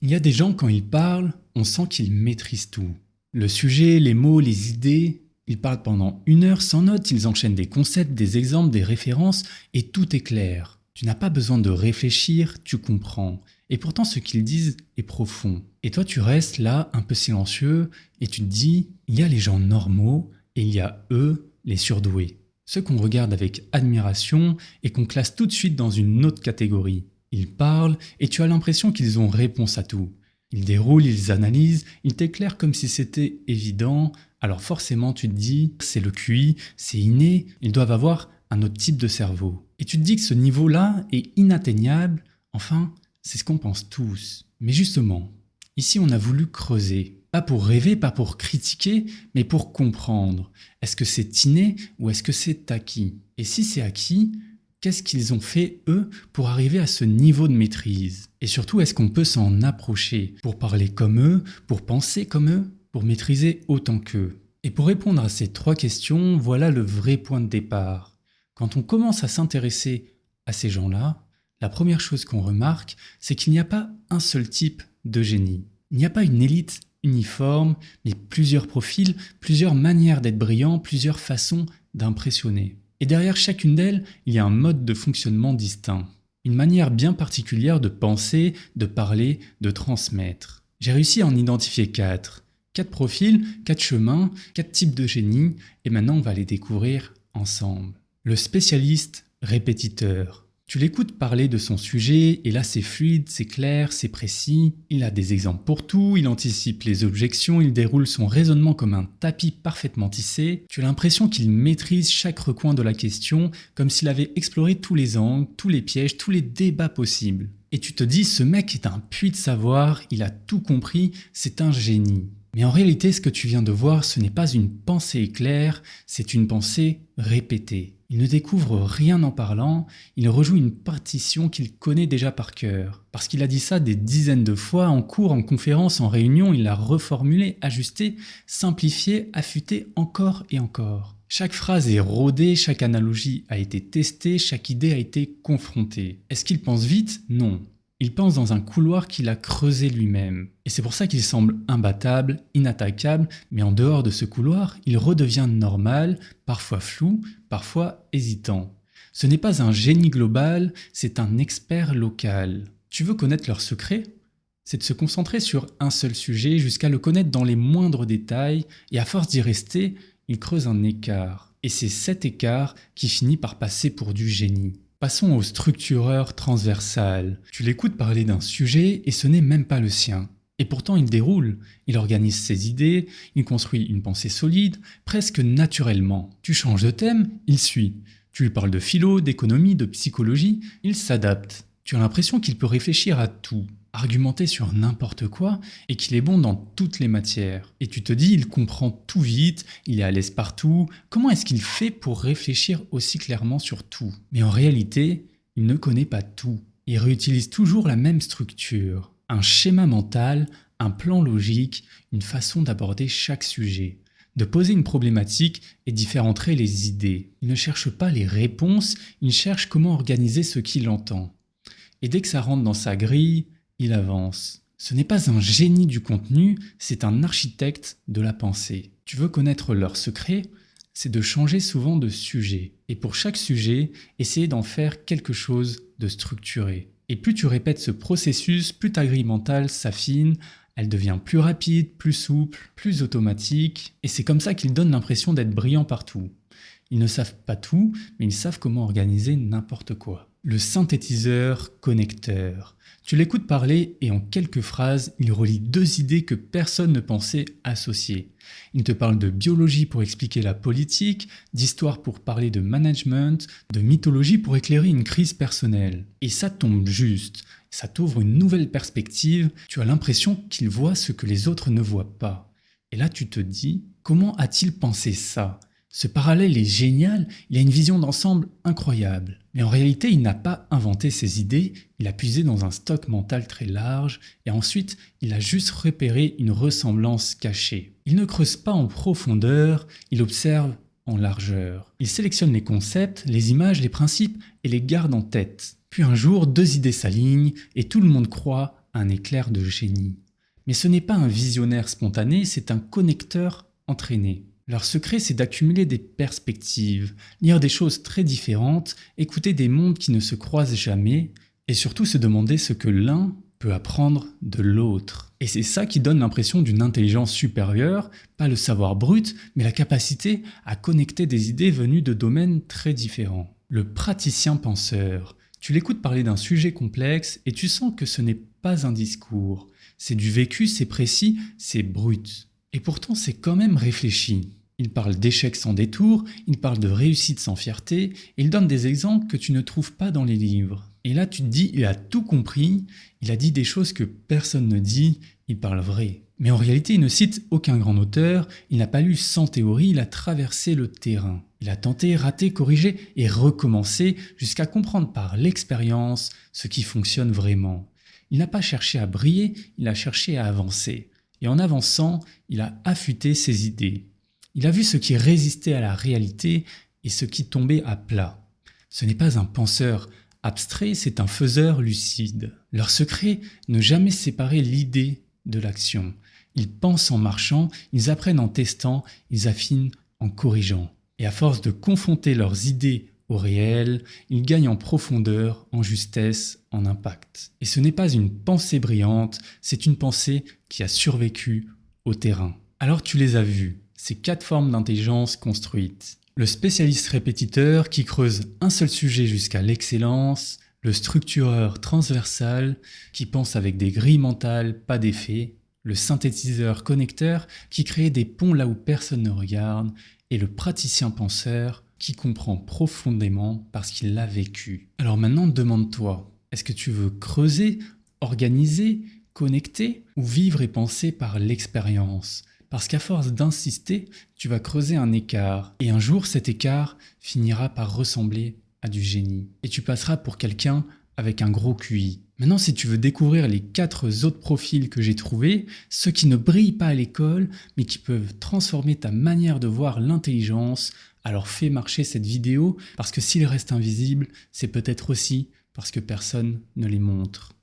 Il y a des gens, quand ils parlent, on sent qu'ils maîtrisent tout. Le sujet, les mots, les idées, ils parlent pendant 1 heure sans notes, ils enchaînent des concepts, des exemples, des références, et tout est clair. Tu n'as pas besoin de réfléchir, tu comprends. Et pourtant, ce qu'ils disent est profond. Et toi, tu restes là, un peu silencieux, et tu te dis, il y a les gens normaux, et il y a eux, les surdoués. Ceux qu'on regarde avec admiration et qu'on classe tout de suite dans une autre catégorie. Ils parlent et tu as l'impression qu'ils ont réponse à tout. Ils déroulent, ils analysent, ils t'éclairent comme si c'était évident. Alors forcément tu te dis, c'est le QI, c'est inné, ils doivent avoir un autre type de cerveau. Et tu te dis que ce niveau-là est inatteignable, enfin, c'est ce qu'on pense tous. Mais justement, ici on a voulu creuser. Pas pour rêver, pas pour critiquer, mais pour comprendre. Est-ce que c'est inné ou est-ce que c'est acquis? Et si c'est acquis, qu'est-ce qu'ils ont fait, eux, pour arriver à ce niveau de maîtrise? Et surtout, est-ce qu'on peut s'en approcher pour parler comme eux, pour penser comme eux, pour maîtriser autant qu'eux? Et pour répondre à ces 3 questions, voilà le vrai point de départ. Quand on commence à s'intéresser à ces gens-là, la première chose qu'on remarque, c'est qu'il n'y a pas un seul type de génie. Il n'y a pas une élite uniforme, mais plusieurs profils, plusieurs manières d'être brillant, plusieurs façons d'impressionner. Et derrière chacune d'elles, il y a un mode de fonctionnement distinct. Une manière bien particulière de penser, de parler, de transmettre. J'ai réussi à en identifier 4. 4 profils, 4 chemins, 4 types de génie, et maintenant on va les découvrir ensemble. Le spécialiste répétiteur. Tu l'écoutes parler de son sujet, et là c'est fluide, c'est clair, c'est précis, il a des exemples pour tout, il anticipe les objections, il déroule son raisonnement comme un tapis parfaitement tissé, tu as l'impression qu'il maîtrise chaque recoin de la question, comme s'il avait exploré tous les angles, tous les pièges, tous les débats possibles. Et tu te dis, ce mec est un puits de savoir, il a tout compris, c'est un génie. Mais en réalité, ce que tu viens de voir, ce n'est pas une pensée éclair, c'est une pensée répétée. Il ne découvre rien en parlant, il rejoue une partition qu'il connaît déjà par cœur. Parce qu'il a dit ça des dizaines de fois, en cours, en conférence, en réunion, il l'a reformulé, ajusté, simplifié, affûté encore et encore. Chaque phrase est rodée, chaque analogie a été testée, chaque idée a été confrontée. Est-ce qu'il pense vite? Non. Il pense dans un couloir qu'il a creusé lui-même. Et c'est pour ça qu'il semble imbattable, inattaquable, mais en dehors de ce couloir, il redevient normal, parfois flou, parfois hésitant. Ce n'est pas un génie global, c'est un expert local. Tu veux connaître leur secret? C'est de se concentrer sur un seul sujet jusqu'à le connaître dans les moindres détails, et à force d'y rester, il creuse un écart. Et c'est cet écart qui finit par passer pour du génie. Passons au structureur transversal. Tu l'écoutes parler d'un sujet et ce n'est même pas le sien. Et pourtant il déroule, il organise ses idées, il construit une pensée solide, presque naturellement. Tu changes de thème, il suit. Tu lui parles de philo, d'économie, de psychologie, il s'adapte. Tu as l'impression qu'il peut réfléchir à tout, argumenter sur n'importe quoi et qu'il est bon dans toutes les matières. Et tu te dis, il comprend tout vite, il est à l'aise partout, comment est-ce qu'il fait pour réfléchir aussi clairement sur tout? Mais en réalité, il ne connaît pas tout. Il réutilise toujours la même structure, un schéma mental, un plan logique, une façon d'aborder chaque sujet, de poser une problématique et d'y faire entrer les idées. Il ne cherche pas les réponses, il cherche comment organiser ce qu'il entend. Et dès que ça rentre dans sa grille, il avance. Ce n'est pas un génie du contenu, c'est un architecte de la pensée. Tu veux connaître leur secret? C'est de changer souvent de sujet. Et pour chaque sujet, essayer d'en faire quelque chose de structuré. Et plus tu répètes ce processus, plus ta grille mentale s'affine, elle devient plus rapide, plus souple, plus automatique. Et c'est comme ça qu'ils donnent l'impression d'être brillants partout. Ils ne savent pas tout, mais ils savent comment organiser n'importe quoi. Le synthétiseur connecteur. Tu l'écoutes parler et en quelques phrases, il relie 2 idées que personne ne pensait associer. Il te parle de biologie pour expliquer la politique, d'histoire pour parler de management, de mythologie pour éclairer une crise personnelle. Et ça tombe juste, ça t'ouvre une nouvelle perspective, tu as l'impression qu'il voit ce que les autres ne voient pas. Et là tu te dis, comment a-t-il pensé ça ? Ce parallèle est génial, il a une vision d'ensemble incroyable. Mais en réalité, il n'a pas inventé ses idées, il a puisé dans un stock mental très large et ensuite, il a juste repéré une ressemblance cachée. Il ne creuse pas en profondeur, il observe en largeur. Il sélectionne les concepts, les images, les principes et les garde en tête. Puis un jour, 2 idées s'alignent et tout le monde croit un éclair de génie. Mais ce n'est pas un visionnaire spontané, c'est un connecteur entraîné. Leur secret, c'est d'accumuler des perspectives, lire des choses très différentes, écouter des mondes qui ne se croisent jamais, et surtout se demander ce que l'un peut apprendre de l'autre. Et c'est ça qui donne l'impression d'une intelligence supérieure, pas le savoir brut, mais la capacité à connecter des idées venues de domaines très différents. Le praticien penseur. Tu l'écoutes parler d'un sujet complexe et tu sens que ce n'est pas un discours. C'est du vécu, c'est précis, c'est brut. Et pourtant, c'est quand même réfléchi. Il parle d'échecs sans détour, il parle de réussite sans fierté, et il donne des exemples que tu ne trouves pas dans les livres. Et là, tu te dis, il a tout compris, il a dit des choses que personne ne dit, il parle vrai. Mais en réalité, il ne cite aucun grand auteur, il n'a pas lu 100 théories, il a traversé le terrain. Il a tenté, raté, corrigé et recommencé jusqu'à comprendre par l'expérience ce qui fonctionne vraiment. Il n'a pas cherché à briller, il a cherché à avancer. Et en avançant, il a affûté ses idées. Il a vu ce qui résistait à la réalité et ce qui tombait à plat. Ce n'est pas un penseur abstrait, c'est un faiseur lucide. Leur secret, ne jamais séparer l'idée de l'action. Ils pensent en marchant, ils apprennent en testant, ils affinent en corrigeant. Et à force de confronter leurs idées au réel, ils gagnent en profondeur, en justesse, en impact. Et ce n'est pas une pensée brillante, c'est une pensée qui a survécu au terrain. Alors tu les as vus, ces 4 formes d'intelligence construites. Le spécialiste répétiteur qui creuse un seul sujet jusqu'à l'excellence, le structureur transversal qui pense avec des grilles mentales, pas d'effet, le synthétiseur connecteur qui crée des ponts là où personne ne regarde, et le praticien penseur qui comprend profondément parce qu'il l'a vécu. Alors maintenant, demande-toi, est-ce que tu veux creuser, organiser, connecter ou vivre et penser par l'expérience ? Parce qu'à force d'insister, tu vas creuser un écart. Et un jour, cet écart finira par ressembler à du génie. Et tu passeras pour quelqu'un avec un gros QI. Maintenant, si tu veux découvrir les 4 autres profils que j'ai trouvés, ceux qui ne brillent pas à l'école, mais qui peuvent transformer ta manière de voir l'intelligence, alors fais marcher cette vidéo, parce que s'ils restent invisibles, c'est peut-être aussi parce que personne ne les montre.